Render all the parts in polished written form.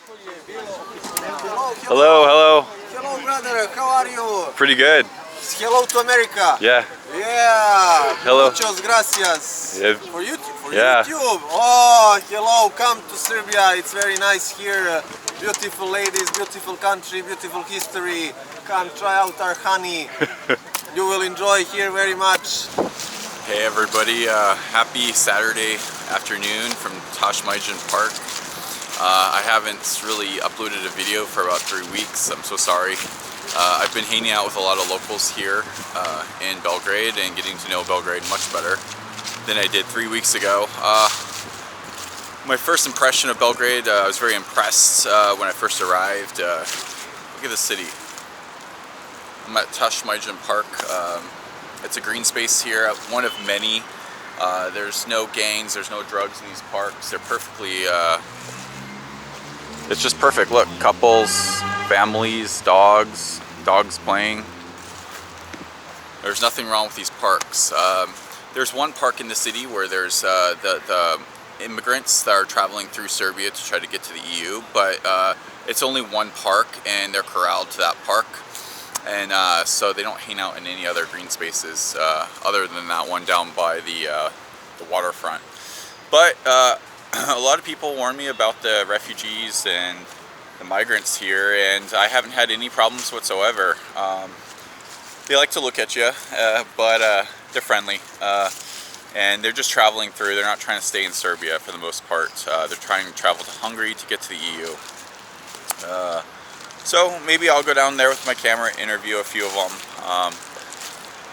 Hello, hello. Hello, brother. How are you? Pretty good. Hello to America. Yeah. Yeah. Hello. Muchos gracias. Yeah. For YouTube. For Yeah. YouTube. Oh, hello. Come to Serbia. It's very nice here. Beautiful ladies, beautiful country, beautiful history. Come try out our honey. You will enjoy here very much. Hey everybody, happy Saturday afternoon from Tašmajdan Park. I haven't really uploaded a video for about 3 weeks, I'm so sorry. I've been hanging out with a lot of locals here in Belgrade and getting to know Belgrade much better than I did 3 weeks ago. My first impression of Belgrade, I was very impressed when I first arrived. Look at the city. I'm at Tašmajdan Park. It's a green space here, one of many. There's no gangs, there's no drugs in these parks. They're perfectly, it's just perfect. Look, couples, families, dogs playing. There's nothing wrong with these parks. There's one park in the city where there's the immigrants that are traveling through Serbia to try to get to the EU, but it's only one park and they're corralled to that park. And so they don't hang out in any other green spaces other than that one down by the waterfront. But a lot of people warn me about the refugees and the migrants here, and I haven't had any problems whatsoever. They like to look at you, but they're friendly. And they're just traveling through. They're not trying to stay in Serbia for the most part. They're trying to travel to Hungary to get to the EU. So maybe I'll go down there with my camera, interview a few of them.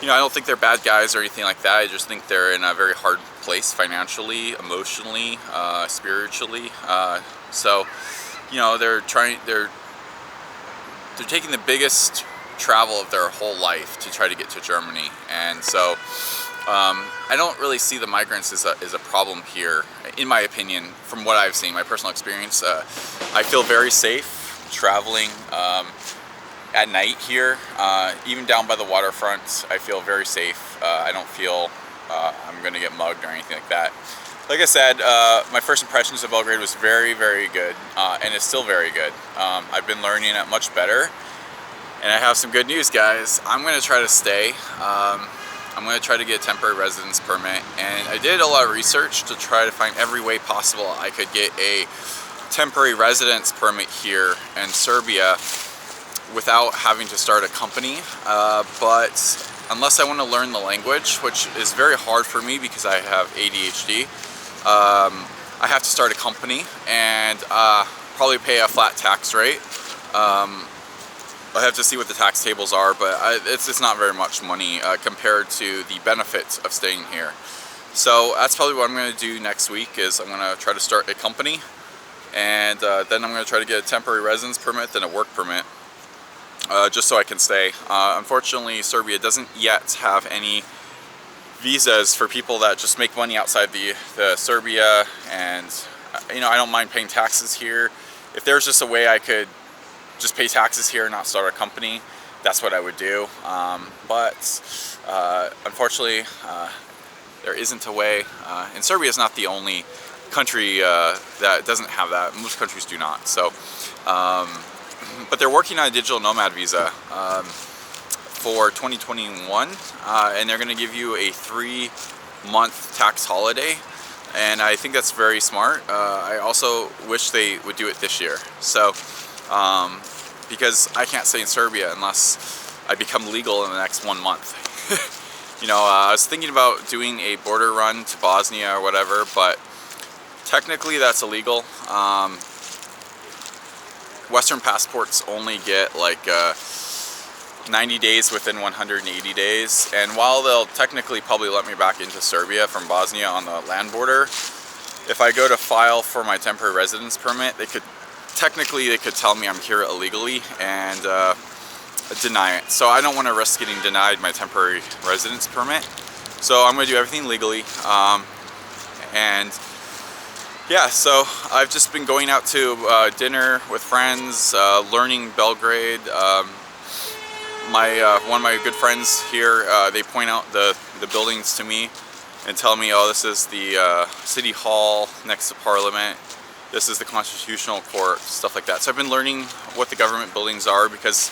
You know, I don't think they're bad guys or anything like that. I just think they're in a very hard place financially, emotionally, spiritually. So, you know, they're taking the biggest travel of their whole life to try to get to Germany. And so I don't really see the migrants as a problem here, in my opinion, from what I've seen, my personal experience. I feel very safe traveling at night here, even down by the waterfront. I feel very safe. I don't feel I'm gonna get mugged or anything like that. Like I said, my first impressions of Belgrade was very, very good, and it's still very good. I've been learning it much better, and I have some good news, guys. I'm gonna try to stay. I'm gonna try to get a temporary residence permit, and I did a lot of research to try to find every way possible I could get a temporary residence permit here in Serbia without having to start a company, but unless I want to learn the language, which is very hard for me because I have ADHD, I have to start a company and probably pay a flat tax rate. I have to see what the tax tables are, but it's not very much money compared to the benefits of staying here. So that's probably what I'm going to do next week. Is I'm going to try to start a company, and then I'm going to try to get a temporary residence permit, then a work permit, just so I can stay. Unfortunately, Serbia doesn't yet have any visas for people that just make money outside the Serbia, and you know, I don't mind paying taxes here. If there's just a way I could just pay taxes here and not start a company, that's what I would do. But unfortunately, there isn't a way, and Serbia is not the only country that doesn't have that. Most countries do not. So, but they're working on a digital nomad visa for 2021, and they're going to give you a 3-month tax holiday, and I think that's very smart. I also wish they would do it this year. So, because I can't stay in Serbia unless I become legal in the next 1 month. You know, I was thinking about doing a border run to Bosnia or whatever, but technically that's illegal. Western passports only get like 90 days within 180 days, and while they'll technically probably let me back into Serbia from Bosnia on the land border, if I go to file for my temporary residence permit, they could tell me I'm here illegally and deny it. So I don't want to risk getting denied my temporary residence permit. So I'm going to do everything legally. And yeah, so I've just been going out to dinner with friends, learning Belgrade. One of my good friends here, they point out the buildings to me and tell me, oh, this is the city hall next to Parliament. This is the Constitutional Court, stuff like that. So I've been learning what the government buildings are, because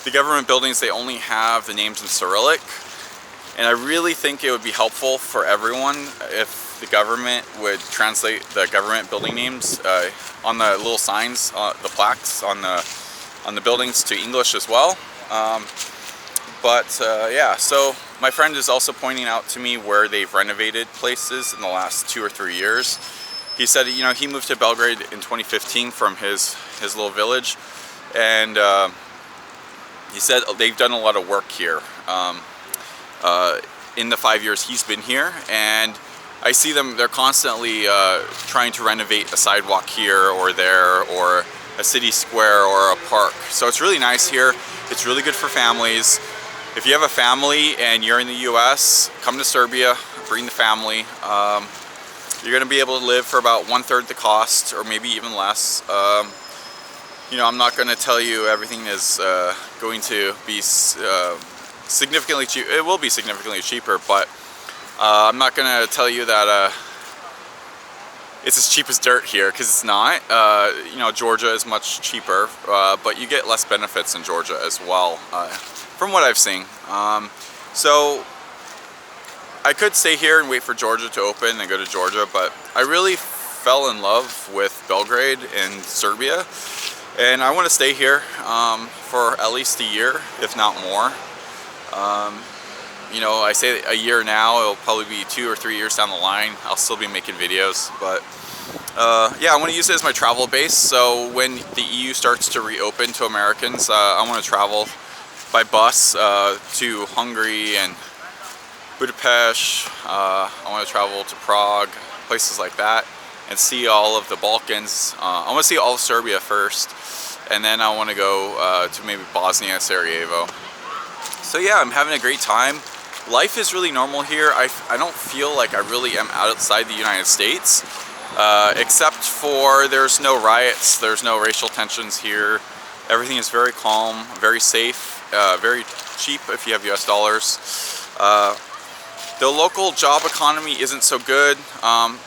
the government buildings, they only have the names in Cyrillic. And I really think it would be helpful for everyone if the government would translate the government building names on the little signs, the plaques on the buildings to English as well. Yeah, so my friend is also pointing out to me where they've renovated places in the last 2 or 3 years. He said, you know, he moved to Belgrade in 2015 from his little village, and he said they've done a lot of work here in the 5 years he's been here, and I see them, they're constantly trying to renovate a sidewalk here or there, or a city square or a park. So it's really nice here. It's really good for families. If you have a family and you're in the US, come to Serbia, bring the family. You're going to be able to live for about 1/3 the cost, or maybe even less. You know, I'm not going to tell you everything is going to be significantly cheap. It will be significantly cheaper, but I'm not going to tell you that it's as cheap as dirt here, because it's not. You know, Georgia is much cheaper, but you get less benefits in Georgia as well, from what I've seen. So I could stay here and wait for Georgia to open and go to Georgia, but I really fell in love with Belgrade and Serbia, and I want to stay here for at least a year, if not more. You know, I say a year now, it'll probably be 2 or 3 years down the line. I'll still be making videos, but yeah, I want to use it as my travel base. So when the EU starts to reopen to Americans, I want to travel by bus to Hungary and Budapest. I want to travel to Prague, places like that, and see all of the Balkans. I want to see all of Serbia first, and then I want to go to maybe Bosnia, Sarajevo. So yeah, I'm having a great time. Life is really normal here. I don't feel like I really am outside the United States, except for there's no riots, there's no racial tensions here. Everything is very calm, very safe, very cheap if you have US dollars. The local job economy isn't so good.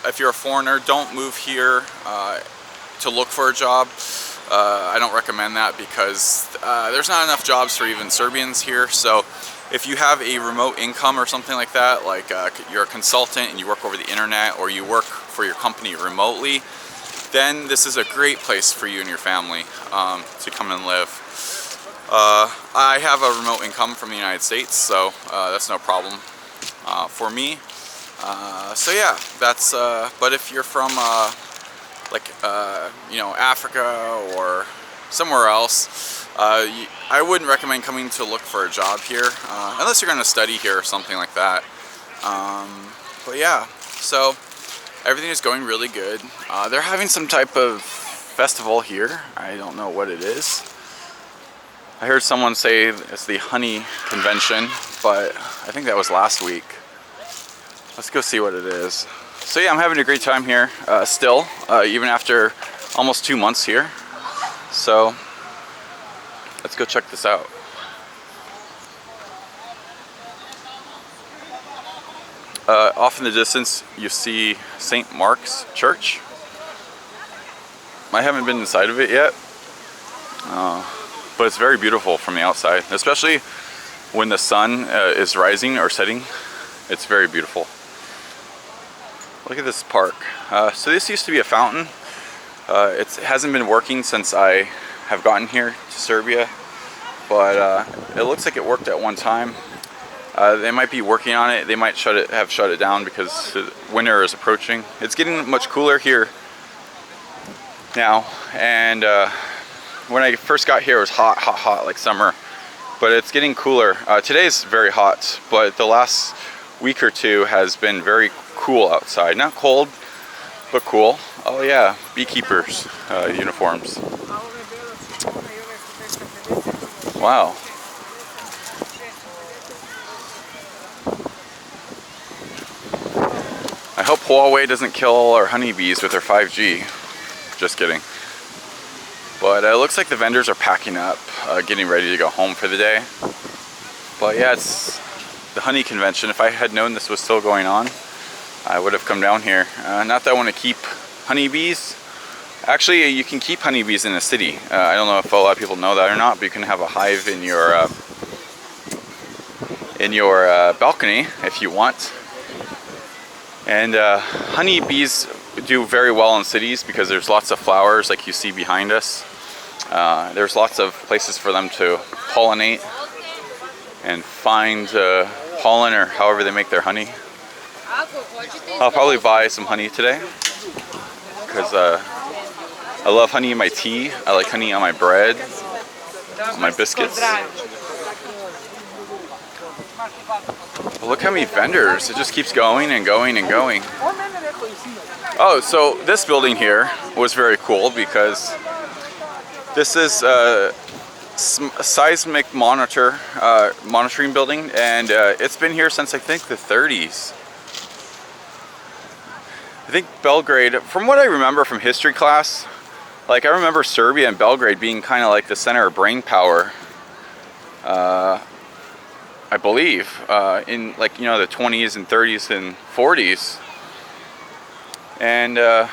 If you're a foreigner, don't move here to look for a job. I don't recommend that, because there's not enough jobs for even Serbians here. So if you have a remote income or something like that, like you're a consultant and you work over the internet, or you work for your company remotely, then this is a great place for you and your family to come and live. I have a remote income from the United States, so that's no problem for me. So yeah, that's, but if you're from you know, Africa or somewhere else, I wouldn't recommend coming to look for a job here, unless you're going to study here or something like that. But yeah, so everything is going really good. They're having some type of festival here. I don't know what it is. I heard someone say it's the honey convention, but I think that was last week. Let's go see what it is. So yeah, I'm having a great time here still, even after almost 2 months here. So let's go check this out. Off in the distance, you see St. Mark's Church. I haven't been inside of it yet, but it's very beautiful from the outside, especially when the sun is rising or setting. It's very beautiful. Look at this park. So this used to be a fountain. It hasn't been working since I have gotten here to Serbia, but it looks like it worked at one time. They might be working on it. They might have shut it down because winter is approaching. It's getting much cooler here now, and when I first got here it was hot like summer, but it's getting cooler. Today's very hot, but the last week or two has been very cool outside. Not cold, but cool. Oh yeah, beekeepers uniforms. Wow. I hope Huawei doesn't kill our honeybees with their 5G. Just kidding. But it looks like the vendors are packing up, getting ready to go home for the day. But yeah, it's the honey convention. If I had known this was still going on, I would have come down here. Not that I want to keep honeybees, Actually, you can keep honeybees in a city. I don't know if a lot of people know that or not, but you can have a hive in your balcony if you want. And honeybees do very well in cities because there's lots of flowers like you see behind us. There's lots of places for them to pollinate and find pollen, or however they make their honey. I'll probably buy some honey today because I love honey in my tea. I like honey on my bread, on my biscuits. But look how many vendors. It just keeps going and going and going. Oh, so this building here was very cool because this is a seismic monitoring building, and it's been here since I think the 30s. I think Belgrade, from what I remember from history class, like I remember Serbia and Belgrade being kind of like the center of brain power, I believe, in like, you know, the 20s and 30s and 40s. And yeah,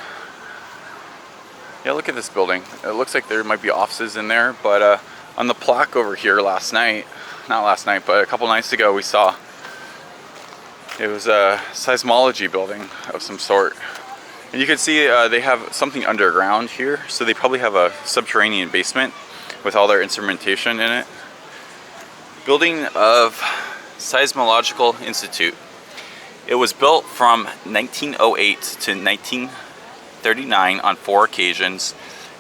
look at this building. It looks like there might be offices in there, but on the plaque over here last night, not last night, but a couple nights ago, we saw it was a seismology building of some sort. And you can see they have something underground here, so they probably have a subterranean basement with all their instrumentation in it. Building of Seismological Institute. It was built from 1908 to 1939 on 4 occasions,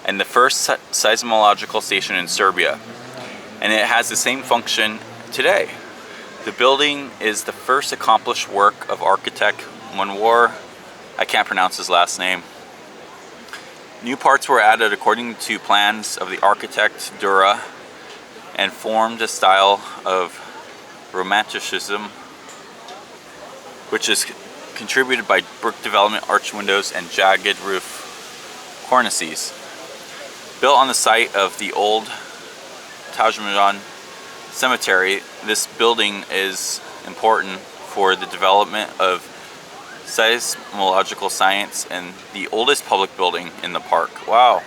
and the first seismological station in Serbia. And it has the same function today. The building is the first accomplished work of architect Munwar. I can't pronounce his last name. New parts were added according to plans of the architect Dura and formed a style of Romanticism, which is contributed by brick development, arch windows, and jagged roof cornices. Built on the site of the old Tašmajdan cemetery, this building is important for the development of seismological science and the oldest public building in the park. Wow,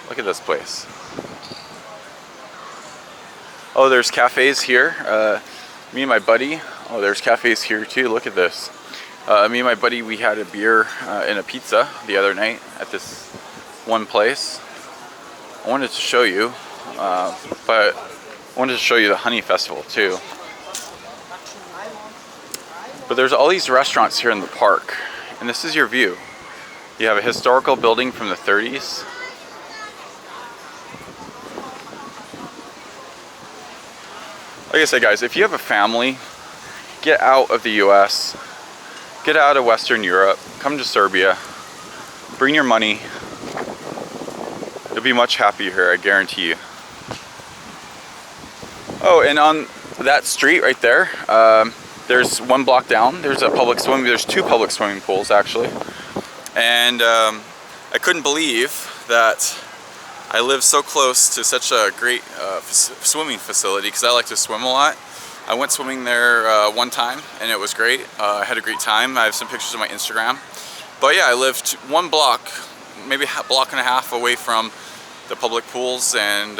look at this place. Oh, there's cafes here. Me and my buddy, oh, there's cafes here too. Look at this. Me and my buddy, we had a beer and a pizza the other night at this one place. I wanted to show you, but I wanted to show you the Honey Festival too. But there's all these restaurants here in the park, and this is your view. You have a historical building from the 30s. Like I said, guys, if you have a family, get out of the US, get out of Western Europe, come to Serbia, bring your money. You'll be much happier here, I guarantee you. Oh, and on that street right there, there's one block down, there's a public swimming, there's 2 public swimming pools actually. And I couldn't believe that I live so close to such a great swimming facility, because I like to swim a lot. I went swimming there one time and it was great. I had a great time. I have some pictures on my Instagram. But yeah, I lived 1 block, maybe a block and a half away from the public pools, and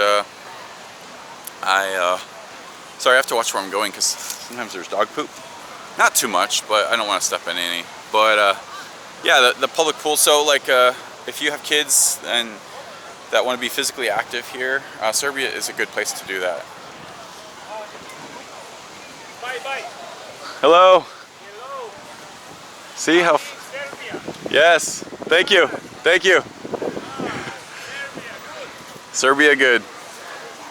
sorry, I have to watch where I'm going because sometimes there's dog poop. Not too much, but I don't want to step in any. But yeah, the public pool. So like if you have kids and that want to be physically active here, Serbia is a good place to do that. Bye bye. Hello. Hello. See how? Serbia. Yes. Thank you. Thank you. Serbia good.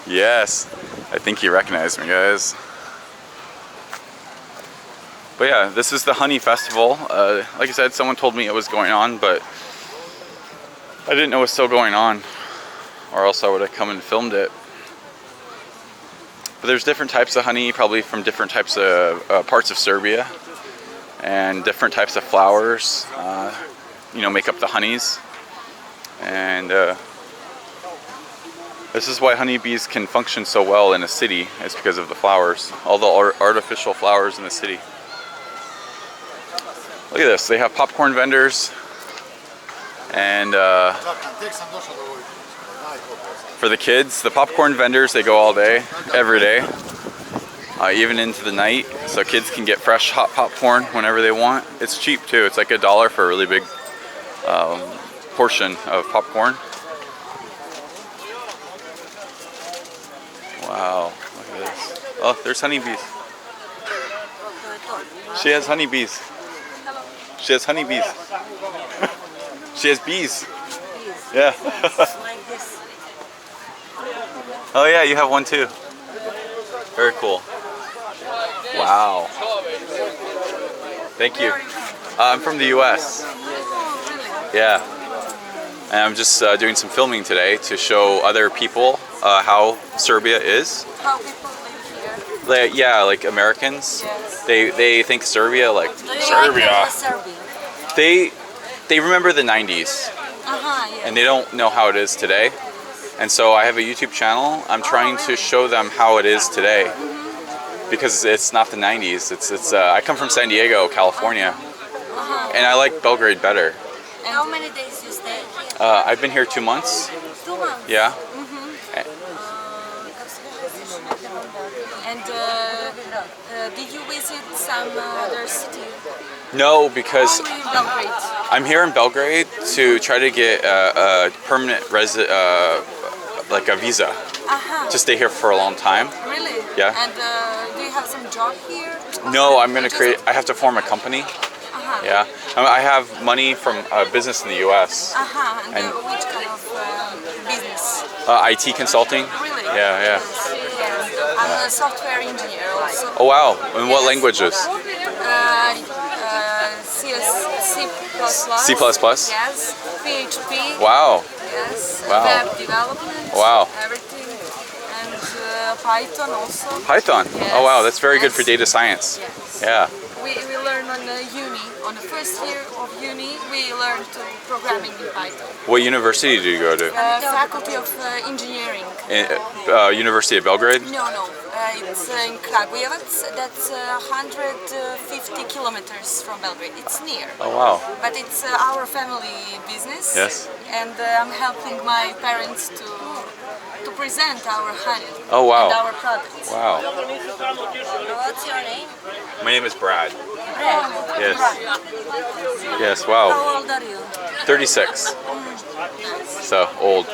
Yes. I think he recognized me, guys. But yeah, this is the Honey Festival. Like I said, someone told me it was going on, but I didn't know it was still going on, or else I would have come and filmed it. But there's different types of honey, probably from different types of parts of Serbia, and different types of flowers, you know, make up the honeys. And this is why honeybees can function so well in a city. It's because of the flowers, all the artificial flowers in the city. Look at this, they have popcorn vendors And for the kids, the popcorn vendors, they go all day, every day, even into the night, so kids can get fresh hot popcorn whenever they want. It's cheap too. It's like $1 for a really big portion of popcorn. Wow, look at this. Oh, there's honeybees. She has honeybees. She has honeybees. She has bees. Yeah. Oh yeah, you have one too. Very cool. Wow. Thank you. I'm from the US. Yeah. And I'm just doing some filming today to show other people how Serbia is. How people live here. Yeah, like Americans. Yes. They think Serbia, like Serbia. they remember the 90s Yeah. and they don't know how it is today. And so I have a YouTube channel. I'm trying to show them how it is today. Because it's not the 90s. It's I come from San Diego, California. And I like Belgrade better. And how many days you stay here? I've been here 2 months. 2 months. Yeah. And did you visit some other city? No, because Only in Belgrade. I'm here in Belgrade to try to get a permanent like a visa to stay here for a long time. Really? Yeah. And do you have some job here? No, I'm gonna create. I have to form a company. Yeah. I have money from a business in the U.S. And which kind of business? IT consulting. Really? Yeah, yeah. I'm a software engineer also. Oh wow! In what languages? C++. C++? Yes. PHP. Wow. Yes. Wow. Web development. Wow. Everything. And Python also. Python. Yes. Oh wow, that's very good for Yes. data science. Yes. Yeah. We learn on uni. On the first year of uni, we learn to programming in Python. What university do you go to? Faculty of Engineering. University of Belgrade. No. It's in Kragujevac. That's 150 kilometers from Belgrade. It's near. Oh wow. But it's our family business. Yes. And I'm helping my parents to present our honey. Oh wow. And our products. Wow. What's your name? My name is Brad. Brad. Yes. Yes. Wow. How old are you? 36. So old.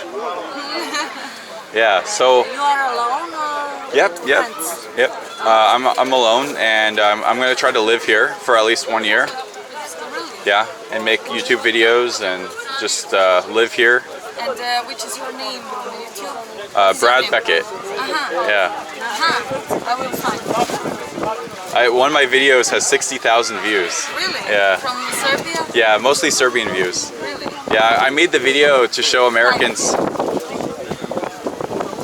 Yeah. So. You are alone or Yep. friends? Yep. I'm alone, and I'm gonna try to live here for at least 1 year. Really? Yeah, and make YouTube videos and just live here. And which is your name on YouTube? Brad Surname? Beckett. Yeah. I will find. One of my videos has 60,000 views. Really? Yeah. From Serbia? Yeah, mostly Serbian views. Really? Yeah, I made the video to show Americans.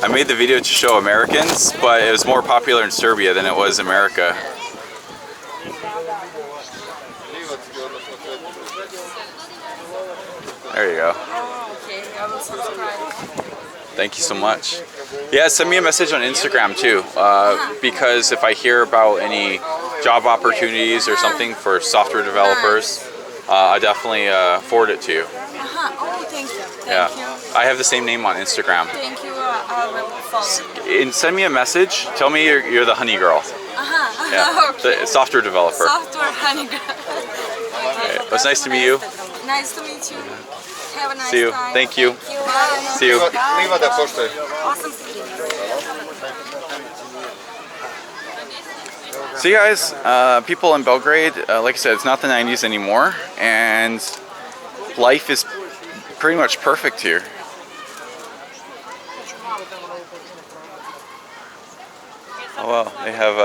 I made the video to show Americans, but it was more popular in Serbia than it was America. There you go. Oh, okay. I will subscribe. Thank you so much. Yeah, send me a message on Instagram too, because if I hear about any job opportunities or something for software developers, I definitely forward it to you. Oh, thank you. Yeah, Thank you. I have the same name on Instagram. Thank you. I will follow. And send me a message. Tell me you're the honey girl. Yeah, Okay. the software developer. Software honey girl. Okay, it was nice to meet you. Nice to meet you. Have a nice See you. time. Thank you. Bye. See you. Awesome. So you guys, people in Belgrade, like I said, it's not the 90s anymore, and life is pretty much perfect here. Oh well, they have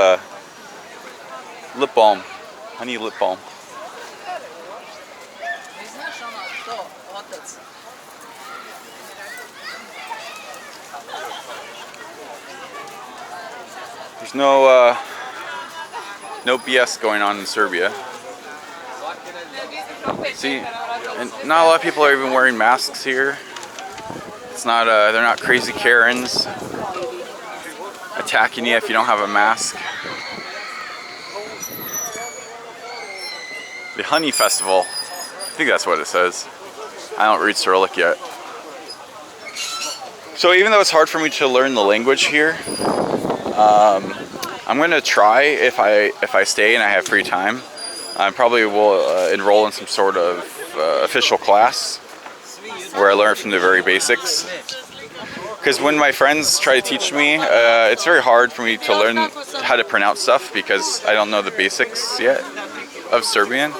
lip balm, honey lip balm. There's no BS going on in Serbia. See, and not a lot of people are even wearing masks here. It's not they're not crazy Karens attacking you if you don't have a mask. The Honey Festival, I think that's what it says. I I don't read Cyrillic yet. So even though it's hard for me to learn the language here, I'm gonna try if I stay and I have free time. I probably will enroll in some sort of official class where I learn from the very basics. Because when my friends try to teach me, it's very hard for me to learn how to pronounce stuff because I don't know the basics yet of Serbian.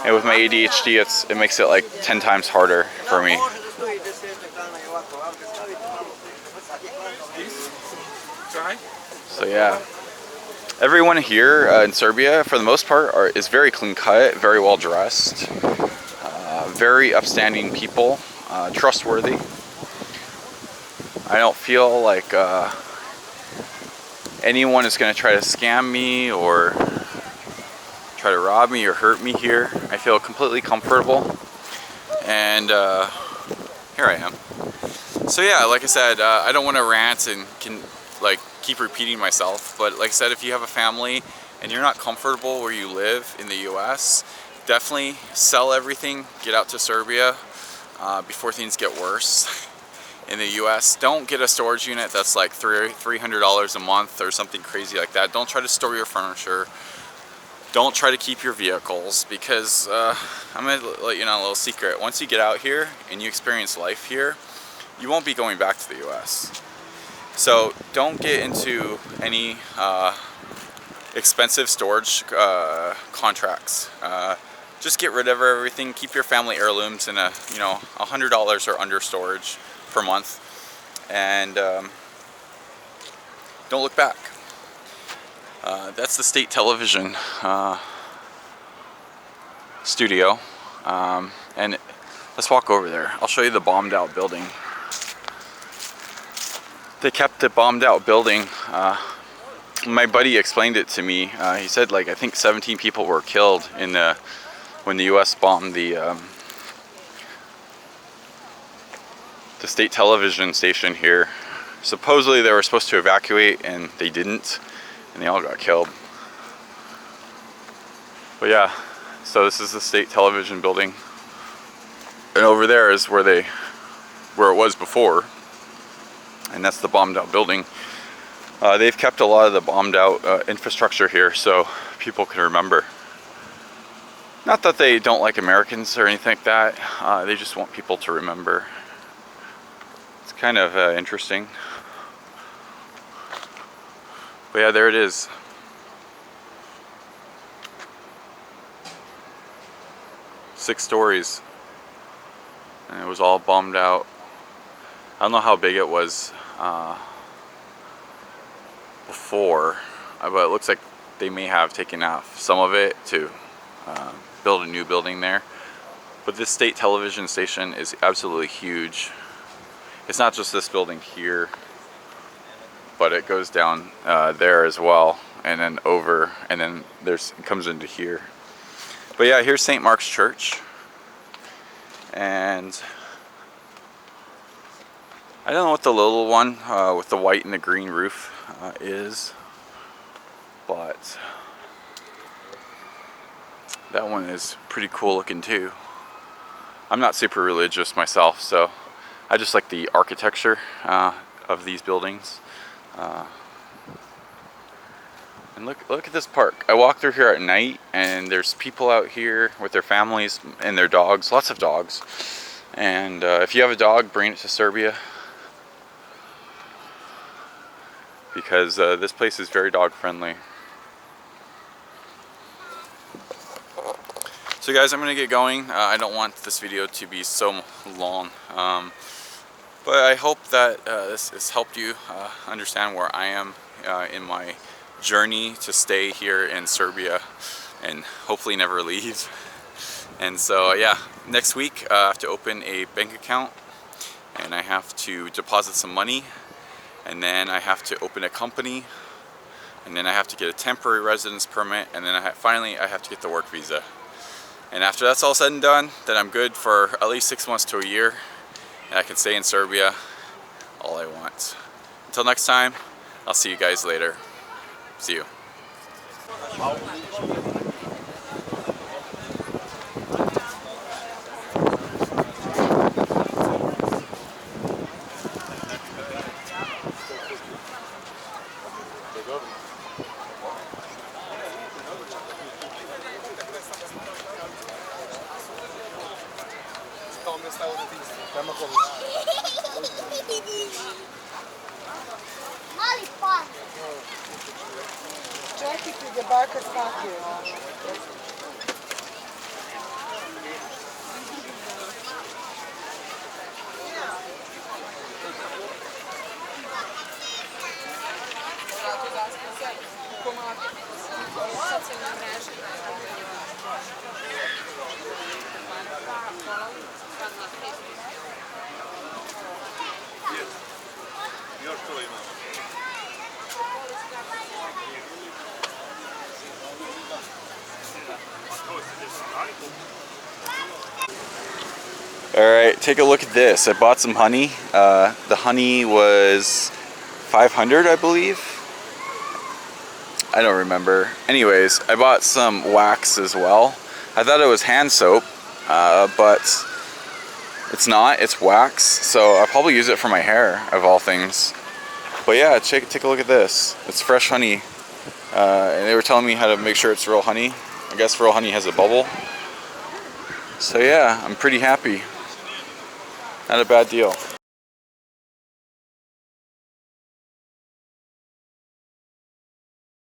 And with my ADHD, it makes it like 10 times harder for me. So yeah, everyone here in Serbia, for the most part, is very clean cut, very well dressed, very upstanding people, trustworthy. I don't feel like anyone is going to try to scam me or try to rob me or hurt me here. I feel completely comfortable, and here I am. So yeah, like I said, I don't want to rant and keep repeating myself, but like I said, if you have a family and you're not comfortable where you live in the US, definitely sell everything, get out to Serbia before things get worse. In the US, don't get a storage unit that's like $300 a month or something crazy like that. Don't try to store your furniture. Don't try to keep your vehicles, because I'm going to let you know a little secret. Once you get out here and you experience life here, you won't be going back to the US. So don't get into any expensive storage contracts. Just get rid of everything. Keep your family heirlooms in a $100 or under storage per month, and don't look back. That's the state television studio, and let's walk over there. I'll show you the bombed out building. They kept the bombed out building. My buddy explained it to me. He said I think 17 people were killed when the US bombed the state television station here. Supposedly they were supposed to evacuate and they didn't, and they all got killed. But yeah, so this is the state television building, and over there is where it was before, and that's the bombed out building. They've kept a lot of the bombed out infrastructure here so people can remember. Not that they don't like Americans or anything like that, they just want people to remember. It's kind of interesting. But yeah, there it is. Six stories. And it was all bombed out. I don't know how big it was before, but it looks like they may have taken off some of it to build a new building there. But this state television station is absolutely huge. It's not just this building here, but it goes down there as well, and then over, and then it comes into here. But yeah, here's St. Mark's Church, and I don't know what the little one with the white and the green roof is, but that one is pretty cool looking too. I'm not super religious myself, so I just like the architecture of these buildings. And look at this park. I walk through here at night, and there's people out here with their families and their dogs, lots of dogs. And if you have a dog, bring it to Serbia, because this place is very dog friendly. So guys, I'm gonna get going. I don't want this video to be so long, but I hope that this has helped you understand where I am in my journey to stay here in Serbia and hopefully never leave. And so yeah, next week I have to open a bank account, and I have to deposit some money, and then I have to open a company, and then I have to get a temporary residence permit, and then finally I have to get the work visa. And after that's all said and done, then I'm good for at least 6 months to a year, and I can stay in Serbia all I want. Until next time, I'll see you guys later. See you. Mali pan. Čekaj ti da baka skakuje. Alright, take a look at this. I bought some honey. The honey was 500, I believe. I don't remember. Anyways, I bought some wax as well. I thought it was hand soap, but it's not. It's wax, so I'll probably use it for my hair, of all things. But yeah, take a look at this. It's fresh honey. And they were telling me how to make sure it's real honey. I guess real honey has a bubble. So yeah, I'm pretty happy. Not a bad deal.